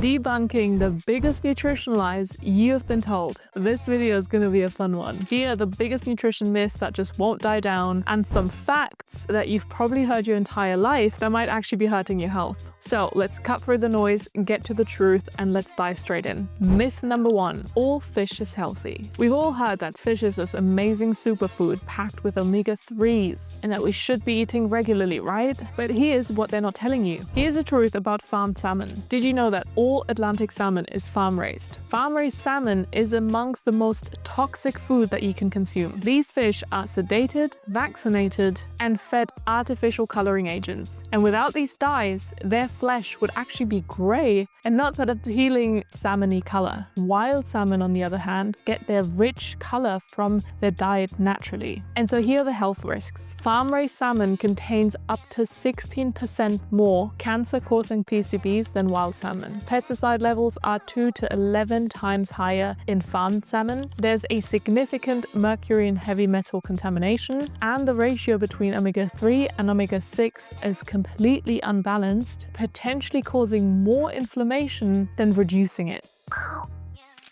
Debunking the biggest nutrition lies you've been told. This video is going to be a fun one. Here are the biggest nutrition myths that just won't die down, and some facts that you've probably heard your entire life that might actually be hurting your health. So let's cut through the noise, get to the truth, and let's dive straight in. Myth number 1, all fish is healthy. We've all heard that fish is this amazing superfood packed with omega-3s and that we should be eating regularly, right? But here's what they're not telling you. Here's the truth about farmed salmon. Did you know that all Atlantic salmon is farm-raised? Farm-raised salmon is amongst the most toxic food that you can consume. These fish are sedated, vaccinated, and fed artificial coloring agents. And without these dyes, their flesh would actually be gray and not that appealing salmony color. Wild salmon, on the other hand, get their rich color from their diet naturally. And so here are the health risks. Farm-raised salmon contains up to 16% more cancer-causing PCBs than wild salmon. Pesticide levels are 2 to 11 times higher in farmed salmon. There's a significant mercury and heavy metal contamination, and the ratio between omega-3 and omega-6 is completely unbalanced, potentially causing more inflammation than reducing it.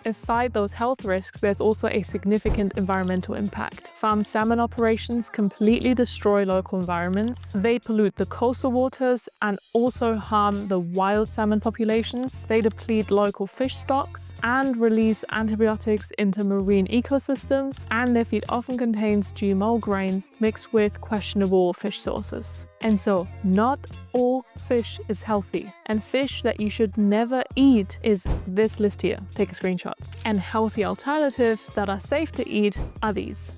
Aside those health risks, there's also a significant environmental impact. Farmed salmon operations completely destroy local environments. They pollute the coastal waters and also harm the wild salmon populations. They deplete local fish stocks and release antibiotics into marine ecosystems. And their feed often contains GMO grains mixed with questionable fish sources. And so, not all fish is healthy. And fish that you should never eat is this list here. Take a screenshot. And healthy alternatives that are safe to eat are these.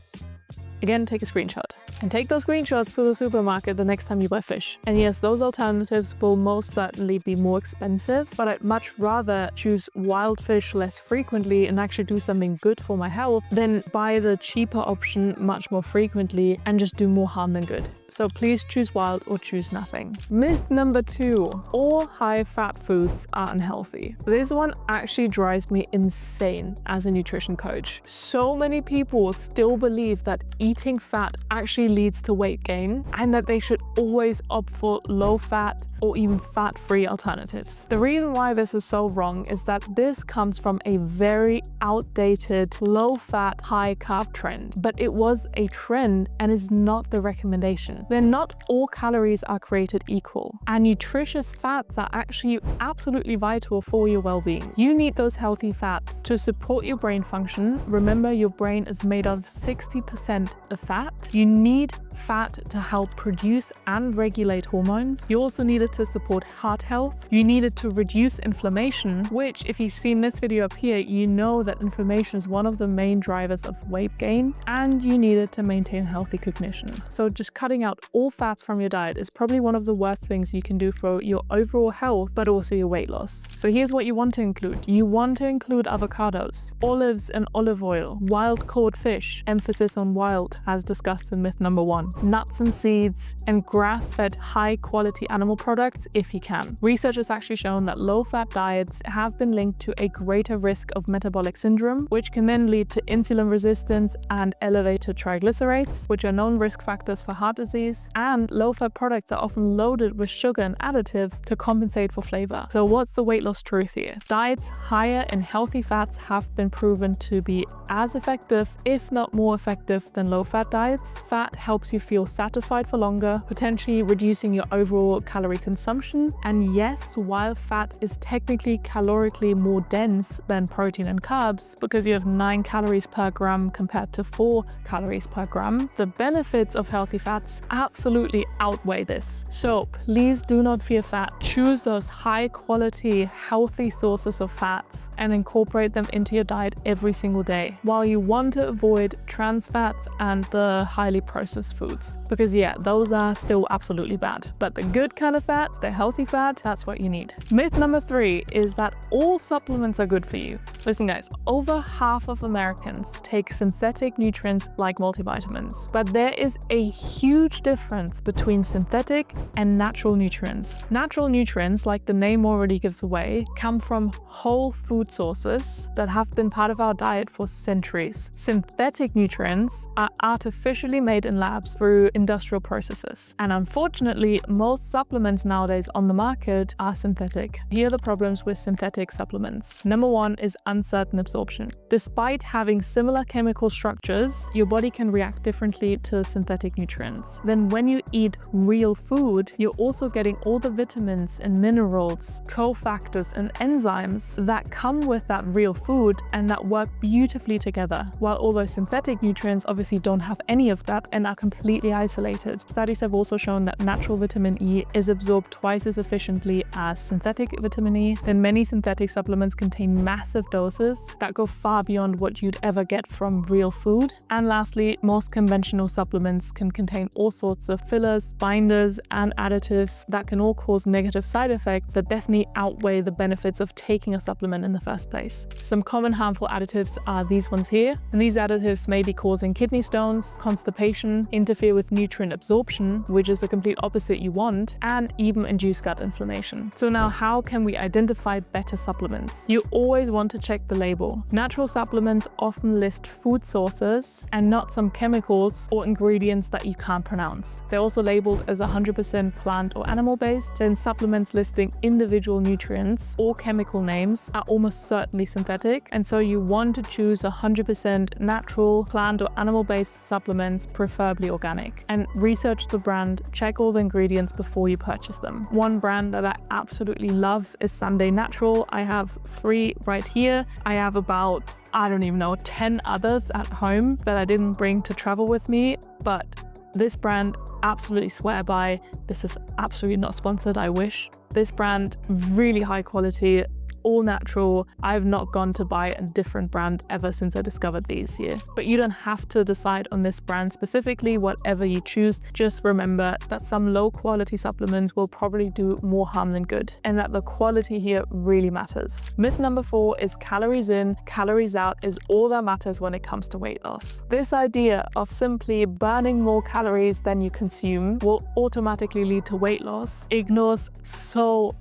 Again, take a screenshot. And take those screenshots to the supermarket the next time you buy fish. And yes, those alternatives will most certainly be more expensive, but I'd much rather choose wild fish less frequently and actually do something good for my health than buy the cheaper option much more frequently and just do more harm than good. So please choose wild or choose nothing. Myth number 2, all high-fat foods are unhealthy. This one actually drives me insane as a nutrition coach. So many people still believe that eating fat actually leads to weight gain and that they should always opt for low-fat or even fat-free alternatives. The reason why this is so wrong is that this comes from a very outdated low-fat, high-carb trend, but it was a trend and is not the recommendation. Then not all calories are created equal, and nutritious fats are actually absolutely vital for your well-being. You need those healthy fats to support your brain function. Remember, your brain is made of 60% of fat. You need fat to help produce and regulate hormones. You also need it to support heart health. You need it to reduce inflammation, which, if you've seen this video up here, you know that inflammation is one of the main drivers of weight gain, and you need it to maintain healthy cognition. So just cutting out all fats from your diet is probably one of the worst things you can do for your overall health, but also your weight loss. So here's what you want to include. You want to include avocados, olives and olive oil, wild caught fish, emphasis on wild as discussed in myth number 1, nuts and seeds, and grass-fed high-quality animal products if you can. Research has actually shown that low-fat diets have been linked to a greater risk of metabolic syndrome, which can then lead to insulin resistance and elevated triglycerides, which are known risk factors for heart disease. And low-fat products are often loaded with sugar and additives to compensate for flavor. So what's the weight loss truth here? Diets higher in healthy fats have been proven to be as effective, if not more effective, than low-fat diets. Fat helps you feel satisfied for longer, potentially reducing your overall calorie consumption. And yes, while fat is technically calorically more dense than protein and carbs, because you have 9 calories per gram compared to 4 calories per gram, the benefits of healthy fats absolutely outweigh this. So please do not fear fat. Choose those high quality, healthy sources of fats and incorporate them into your diet every single day, while you want to avoid trans fats and the highly processed foods. Because yeah, those are still absolutely bad. But the good kind of fat, the healthy fat, that's what you need. Myth number 3 is that all supplements are good for you. Listen guys, over half of Americans take synthetic nutrients like multivitamins, but there is a huge difference between synthetic and natural nutrients. Natural nutrients, like the name already gives away, come from whole food sources that have been part of our diet for centuries. Synthetic nutrients are artificially made in labs develops through industrial processes. And unfortunately, most supplements nowadays on the market are synthetic. Here are the problems with synthetic supplements. Number one is uncertain absorption. Despite having similar chemical structures, your body can react differently to synthetic nutrients. Then when you eat real food, you're also getting all the vitamins and minerals, cofactors and enzymes that come with that real food and that work beautifully together. While all those synthetic nutrients obviously don't have any of that and are completely isolated. Studies have also shown that natural vitamin E is absorbed twice as efficiently as synthetic vitamin E. Then many synthetic supplements contain massive doses that go far beyond what you'd ever get from real food. And lastly, most conventional supplements can contain all sorts of fillers, binders, and additives that can all cause negative side effects that definitely outweigh the benefits of taking a supplement in the first place. Some common harmful additives are these ones here, and these additives may be causing kidney stones, constipation, interfere with nutrient absorption, which is the complete opposite you want, and even induce gut inflammation. So now how can we identify better supplements? You always want to check the label. Natural supplements often list food sources and not some chemicals or ingredients that you can't pronounce. They're also labeled as 100% plant or animal based. Then supplements listing individual nutrients or chemical names are almost certainly synthetic, and so you want to choose 100% natural, plant or animal based supplements, preferably organic. And research the brand, check all the ingredients before you purchase them. One brand that I absolutely love is Sunday Natural. I have 3 right here. I have about, I don't even know, 10 others at home that I didn't bring to travel with me, but this brand absolutely swear by. This is absolutely not sponsored, I wish. This brand, really high quality, all natural. I've not gone to buy a different brand ever since I discovered these here. But you don't have to decide on this brand specifically. Whatever you choose, just remember that some low quality supplements will probably do more harm than good, and that the quality here really matters. Myth number 4 is calories in, calories out is all that matters when it comes to weight loss. This idea of simply burning more calories than you consume will automatically lead to weight loss ignores so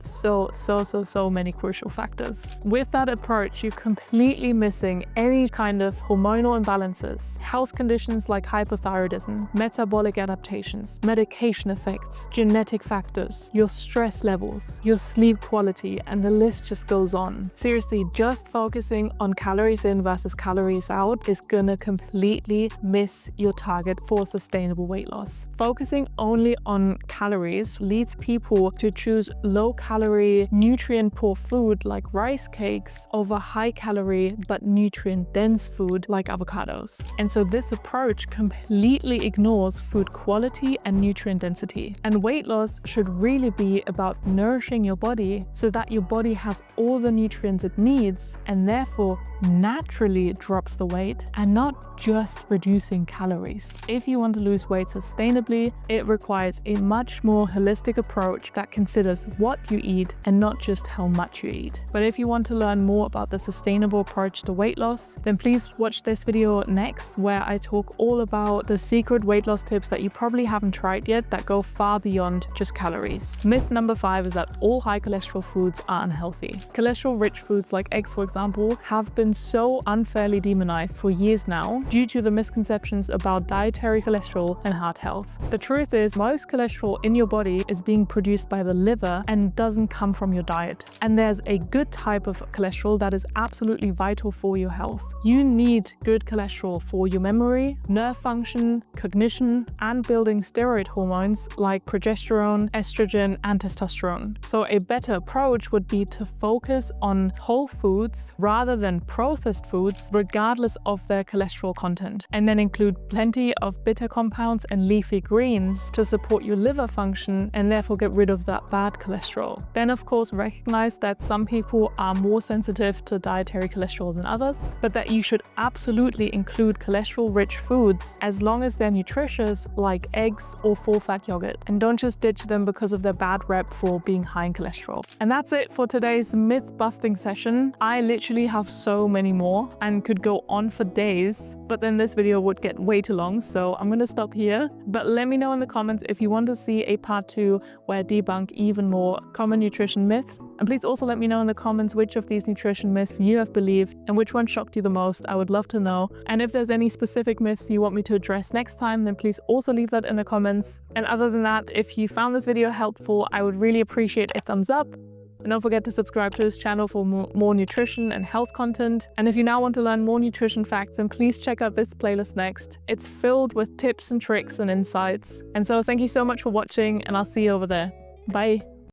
many crucial factors. With that approach, you're completely missing any kind of hormonal imbalances, health conditions like hypothyroidism, metabolic adaptations, medication effects, genetic factors, your stress levels, your sleep quality, and the list just goes on. Seriously, just focusing on calories in versus calories out is gonna completely miss your target for sustainable weight loss. Focusing only on calories leads people to choose low-calorie, nutrient-poor food like rice cakes over high-calorie but nutrient-dense food like avocados. And so this approach completely ignores food quality and nutrient density. And weight loss should really be about nourishing your body so that your body has all the nutrients it needs and therefore naturally drops the weight, and not just reducing calories. If you want to lose weight sustainably, it requires a much more holistic approach that considers what you eat and not just how much you eat. But if you want to learn more about the sustainable approach to weight loss, then please watch this video next, where I talk all about the secret weight loss tips that you probably haven't tried yet that go far beyond just calories. Myth number 5 is that all high cholesterol foods are unhealthy. Cholesterol-rich foods like eggs, for example, have been so unfairly demonized for years now due to the misconceptions about dietary cholesterol and heart health. The truth is, most cholesterol in your body is being produced by the liver and doesn't come from your diet. And there's a good type of cholesterol that is absolutely vital for your health. You need good cholesterol for your memory, nerve function, cognition, and building steroid hormones like progesterone, estrogen, and testosterone. So a better approach would be to focus on whole foods rather than processed foods, regardless of their cholesterol content, and then include plenty of bitter compounds and leafy greens to support your liver function and therefore get rid of that bad cholesterol. Then of course recognize that some people are more sensitive to dietary cholesterol than others, but that you should absolutely include cholesterol-rich foods as long as they're nutritious, like eggs or full-fat yogurt, and don't just ditch them because of their bad rep for being high in cholesterol. And that's it for today's myth-busting session. I literally have so many more and could go on for days, but then this video would get way too long, so I'm gonna stop here. But let me know in the comments if you want to see a part 2 where I debunk even more common nutrition myths And please also let me know in the comments which of these nutrition myths you have believed and which one shocked you the most. I would love to know. And if there's any specific myths you want me to address next time, then please also leave that in the comments. And other than that, if you found this video helpful, I would really appreciate a thumbs up. And don't forget to subscribe to this channel for more nutrition and health content. And if you now want to learn more nutrition facts, then please check out this playlist next. It's filled with tips and tricks and insights. And so thank you so much for watching, and I'll see you over there. Bye.